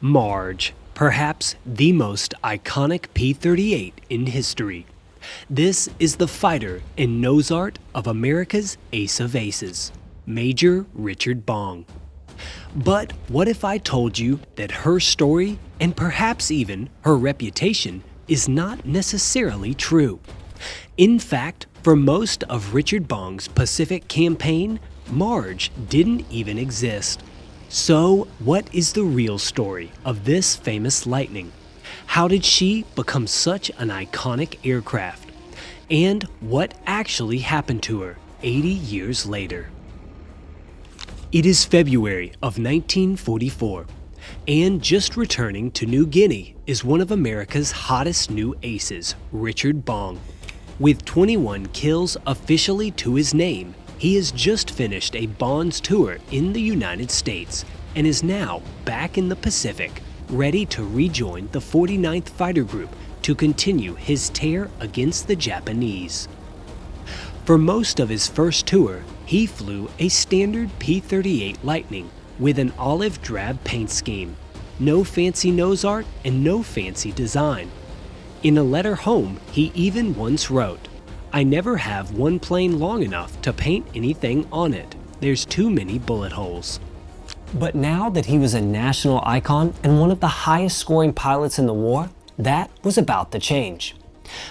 Marge, perhaps the most iconic P-38 in history. This is the fighter and nose art of America's ace of aces, Major Richard Bong. But what if I told you that her story, and perhaps even her reputation, is not necessarily true? In fact, for most of Richard Bong's Pacific campaign, Marge didn't even exist. So, what is the real story of this famous Lightning? How did she become such an iconic aircraft? And what actually happened to her 80 years later? It is February of 1944, and just returning to New Guinea is one of America's hottest new aces, Richard Bong. With 21 kills officially to his name, he has just finished a Bonds tour in the United States and is now back in the Pacific, ready to rejoin the 49th Fighter Group to continue his tear against the Japanese. For most of his first tour, he flew a standard P-38 Lightning with an olive drab paint scheme, no fancy nose art and no fancy design. In a letter home, he even once wrote, "I never have one plane long enough to paint anything on it. There's too many bullet holes." But now that he was a national icon and one of the highest scoring pilots in the war, that was about to change.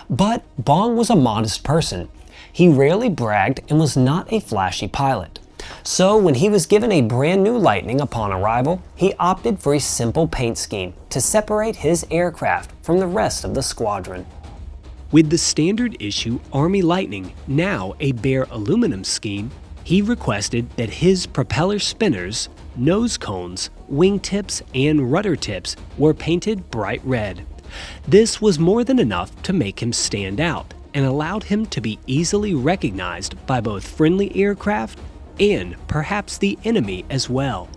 But Bong was a modest person. He rarely bragged and was not a flashy pilot. So when he was given a brand new Lightning upon arrival, he opted for a simple paint scheme to separate his aircraft from the rest of the squadron. With the standard issue Army Lightning now a bare aluminum scheme, he requested that his propeller spinners, nose cones, wingtips, and rudder tips were painted bright red. This was more than enough to make him stand out and allowed him to be easily recognized by both friendly aircraft and perhaps the enemy as well.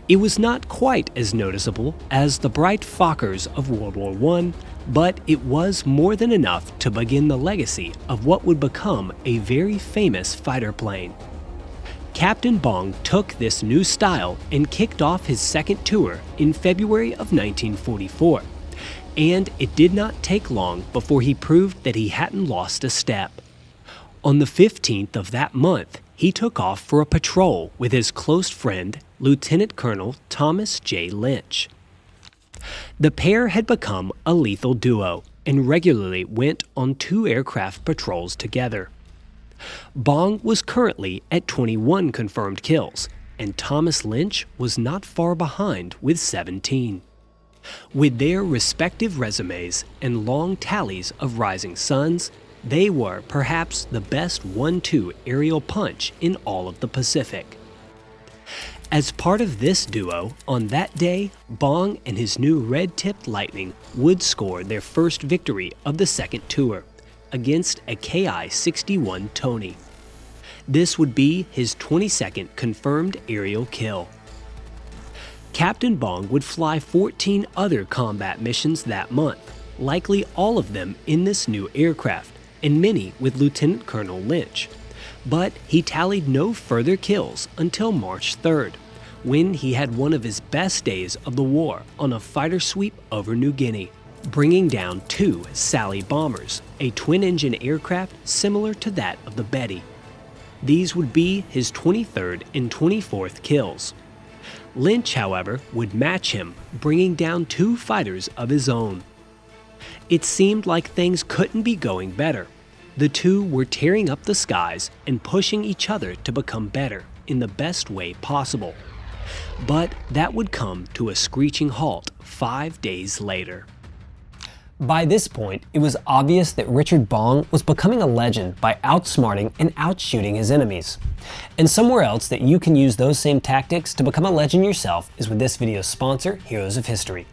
It was not quite as noticeable as the bright Fokkers of World War I, but it was more than enough to begin the legacy of what would become a very famous fighter plane. Captain Bong took this new style and kicked off his second tour in February of 1944. And it did not take long before he proved that he hadn't lost a step. On the 15th of that month, he took off for a patrol with his close friend, Lieutenant Colonel Thomas J. Lynch. The pair had become a lethal duo and regularly went on 2 aircraft patrols together. Bong was currently at 21 confirmed kills, and Thomas Lynch was not far behind with 17. With their respective resumes and long tallies of rising suns, they were perhaps the best 1-2 aerial punch in all of the Pacific. As part of this duo, on that day, Bong and his new red-tipped Lightning would score their first victory of the second tour against a Ki-61 Tony. This would be his 22nd confirmed aerial kill. Captain Bong would fly 14 other combat missions that month, likely all of them in this new aircraft, and many with Lieutenant Colonel Lynch. But he tallied no further kills until March 3rd, when he had one of his best days of the war on a fighter sweep over New Guinea, bringing down 2 Sally bombers, a twin-engine aircraft similar to that of the Betty. These would be his 23rd and 24th kills. Lynch, however, would match him, bringing down 2 fighters of his own. It seemed like things couldn't be going better. The two were tearing up the skies and pushing each other to become better in the best way possible. But that would come to a screeching halt 5 days later. By this point, it was obvious that Richard Bong was becoming a legend by outsmarting and outshooting his enemies. And somewhere else that you can use those same tactics to become a legend yourself is with this video's sponsor, Heroes of History.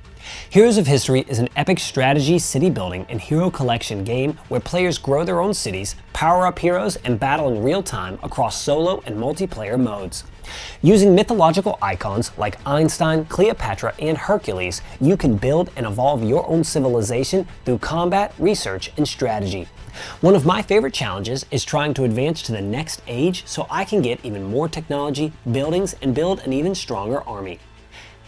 Heroes of History is an epic strategy, city building, and hero collection game where players grow their own cities, power up heroes, and battle in real time across solo and multiplayer modes. Using mythological icons like Einstein, Cleopatra, and Hercules, you can build and evolve your own civilization through combat, research, and strategy. One of my favorite challenges is trying to advance to the next age so I can get even more technology, buildings, and build an even stronger army.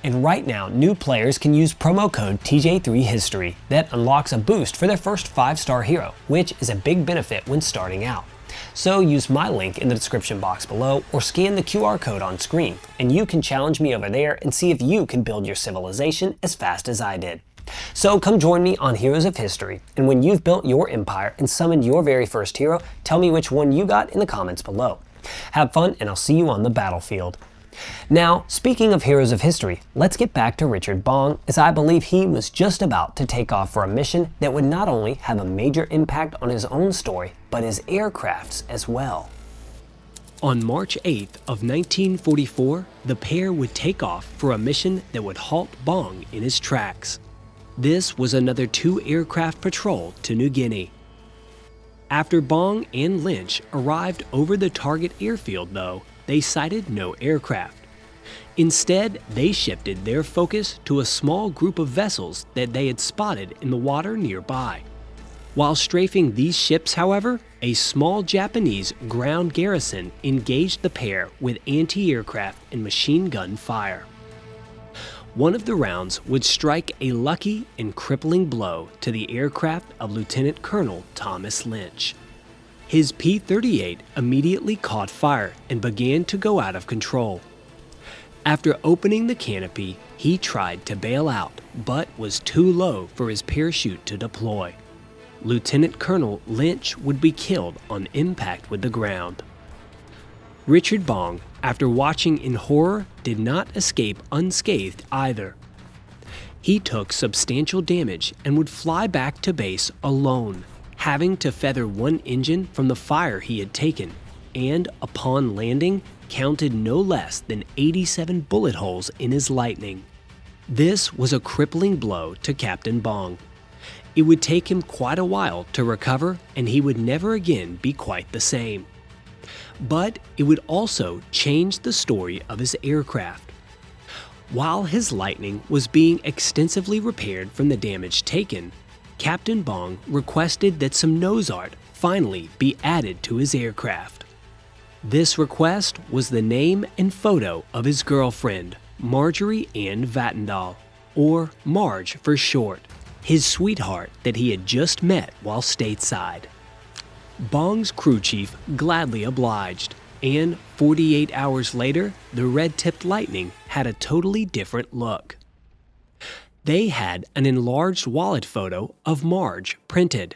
And right now, new players can use promo code TJ3History that unlocks a boost for their first 5-star hero, which is a big benefit when starting out. So use my link in the description box below or scan the QR code on screen, and you can challenge me over there and see if you can build your civilization as fast as I did. So come join me on Heroes of History, and when you've built your empire and summoned your very first hero, tell me which one you got in the comments below. Have fun, and I'll see you on the battlefield. Now, speaking of Heroes of History, let's get back to Richard Bong, as I believe he was just about to take off for a mission that would not only have a major impact on his own story, but his aircraft's as well. On March 8th of 1944, the pair would take off for a mission that would halt Bong in his tracks. This was another 2-aircraft patrol to New Guinea. After Bong and Lynch arrived over the target airfield, though, they sighted no aircraft. Instead, they shifted their focus to a small group of vessels that they had spotted in the water nearby. While strafing these ships, however, a small Japanese ground garrison engaged the pair with anti-aircraft and machine gun fire. One of the rounds would strike a lucky and crippling blow to the aircraft of Lieutenant Colonel Thomas Lynch. His P-38 immediately caught fire and began to go out of control. After opening the canopy, he tried to bail out, but was too low for his parachute to deploy. Lieutenant Colonel Lynch would be killed on impact with the ground. Richard Bong, after watching in horror, did not escape unscathed either. He took substantial damage and would fly back to base alone, having to feather one engine from the fire he had taken, and upon landing, counted no less than 87 bullet holes in his Lightning. This was a crippling blow to Captain Bong. It would take him quite a while to recover, and he would never again be quite the same. But it would also change the story of his aircraft. While his Lightning was being extensively repaired from the damage taken, Captain Bong requested that some nose art finally be added to his aircraft. This request was the name and photo of his girlfriend, Marjorie Ann Vattendahl, or Marge for short, his sweetheart that he had just met while stateside. Bong's crew chief gladly obliged, and 48 hours later, the red-tipped Lightning had a totally different look. They had an enlarged wallet photo of Marge printed.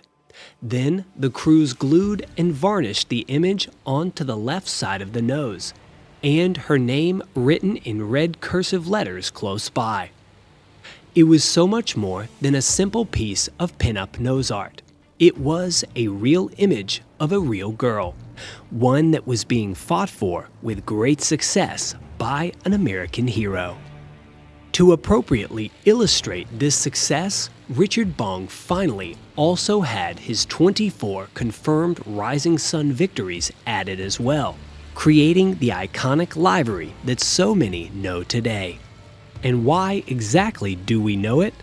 Then the crews glued and varnished the image onto the left side of the nose, and her name written in red cursive letters close by. It was so much more than a simple piece of pin-up nose art. It was a real image of a real girl, one that was being fought for with great success by an American hero. To appropriately illustrate this success, Richard Bong finally also had his 24 confirmed Rising Sun victories added as well, creating the iconic livery that so many know today. And why exactly do we know it?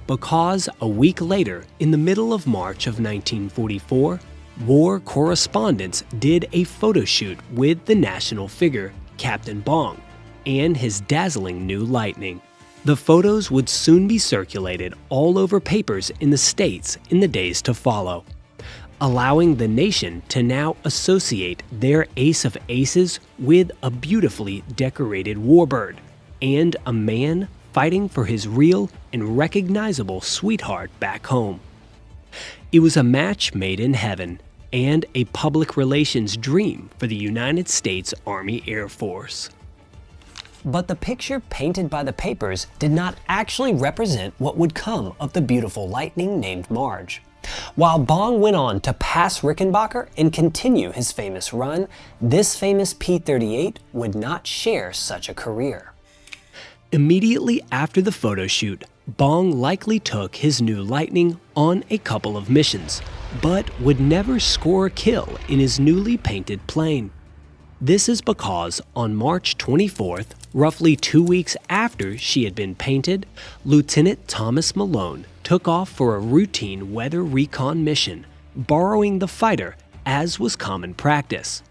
Because a week later, in the middle of March of 1944, war correspondents did a photo shoot with the national figure, Captain Bong, and his dazzling new Lightning. The photos would soon be circulated all over papers in the States in the days to follow, allowing the nation to now associate their ace of aces with a beautifully decorated warbird and a man fighting for his real and recognizable sweetheart back home. It was a match made in heaven and a public relations dream for the United States Army Air Force. But the picture painted by the papers did not actually represent what would come of the beautiful Lightning named Marge. While Bong went on to pass Rickenbacker and continue his famous run, this famous P-38 would not share such a career. Immediately after the photo shoot, Bong likely took his new Lightning on a couple of missions, but would never score a kill in his newly painted plane. This is because on March 24th, roughly 2 weeks after she had been painted, Lieutenant Thomas Malone took off for a routine weather recon mission, borrowing the fighter as was common practice.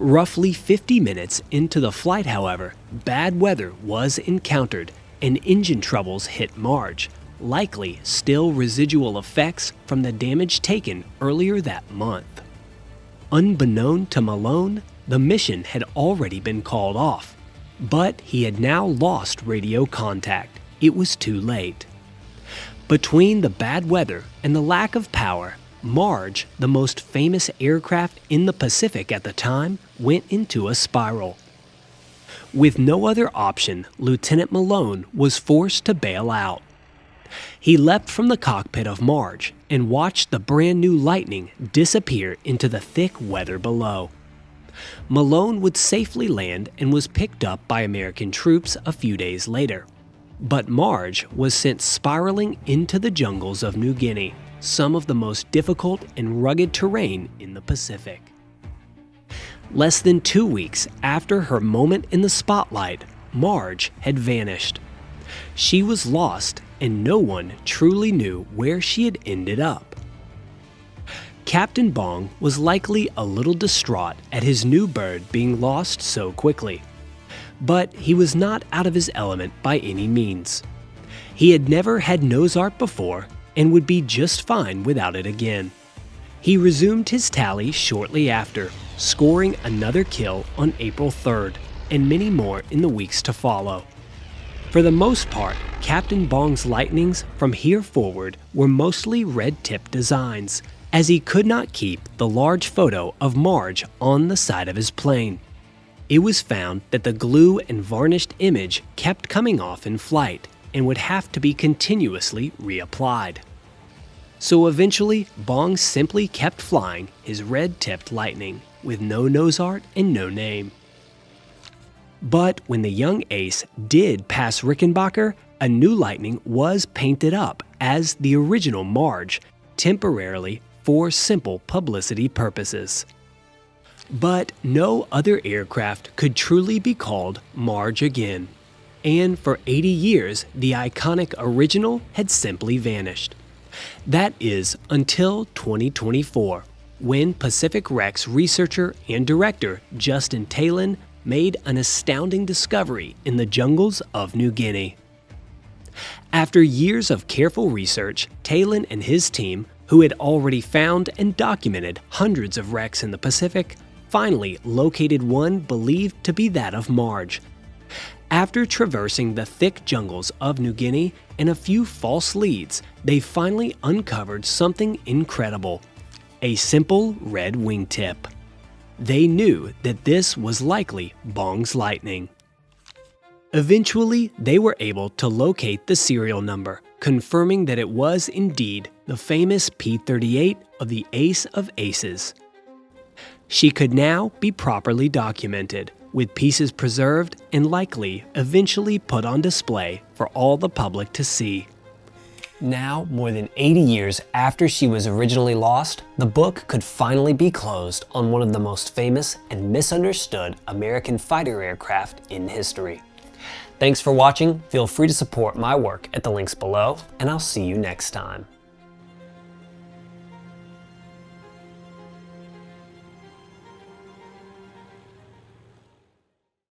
Roughly 50 minutes into the flight, however, bad weather was encountered and engine troubles hit Marge, likely still residual effects from the damage taken earlier that month. Unbeknown to Malone, the mission had already been called off, but he had now lost radio contact. It was too late. Between the bad weather and the lack of power, Marge, the most famous aircraft in the Pacific at the time, went into a spiral. With no other option, Lieutenant Malone was forced to bail out. He leapt from the cockpit of Marge and watched the brand new Lightning disappear into the thick weather below. Malone would safely land and was picked up by American troops a few days later. But Marge was sent spiraling into the jungles of New Guinea, some of the most difficult and rugged terrain in the Pacific. Less than 2 weeks after her moment in the spotlight, Marge had vanished. She was lost, and no one truly knew where she had ended up. Captain Bong was likely a little distraught at his new bird being lost so quickly. But he was not out of his element by any means. He had never had nose art before and would be just fine without it again. He resumed his tally shortly after, scoring another kill on April 3rd and many more in the weeks to follow. For the most part, Captain Bong's Lightnings from here forward were mostly red-tip designs, as he could not keep the large photo of Marge on the side of his plane. It was found that the glue and varnished image kept coming off in flight and would have to be continuously reapplied. So eventually, Bongs simply kept flying his red-tipped Lightning with no nose art and no name. But when the young ace did pass Rickenbacker, a new Lightning was painted up as the original Marge, temporarily for simple publicity purposes. But no other aircraft could truly be called Marge again. And for 80 years, the iconic original had simply vanished. That is until 2024, when Pacific Rex researcher and director Justin Talon made an astounding discovery in the jungles of New Guinea. After years of careful research, Talon and his team, who had already found and documented hundreds of wrecks in the Pacific, finally located one believed to be that of Marge. After traversing the thick jungles of New Guinea and a few false leads, they finally uncovered something incredible: a simple red wingtip. They knew that this was likely Bong's Lightning. Eventually, they were able to locate the serial number, confirming that it was indeed the famous P-38 of the Ace of Aces. She could now be properly documented, with pieces preserved and likely eventually put on display for all the public to see. Now, more than 80 years after she was originally lost, the book could finally be closed on one of the most famous and misunderstood American fighter aircraft in history. Thanks for watching. Feel free to support my work at the links below, and I'll see you next time.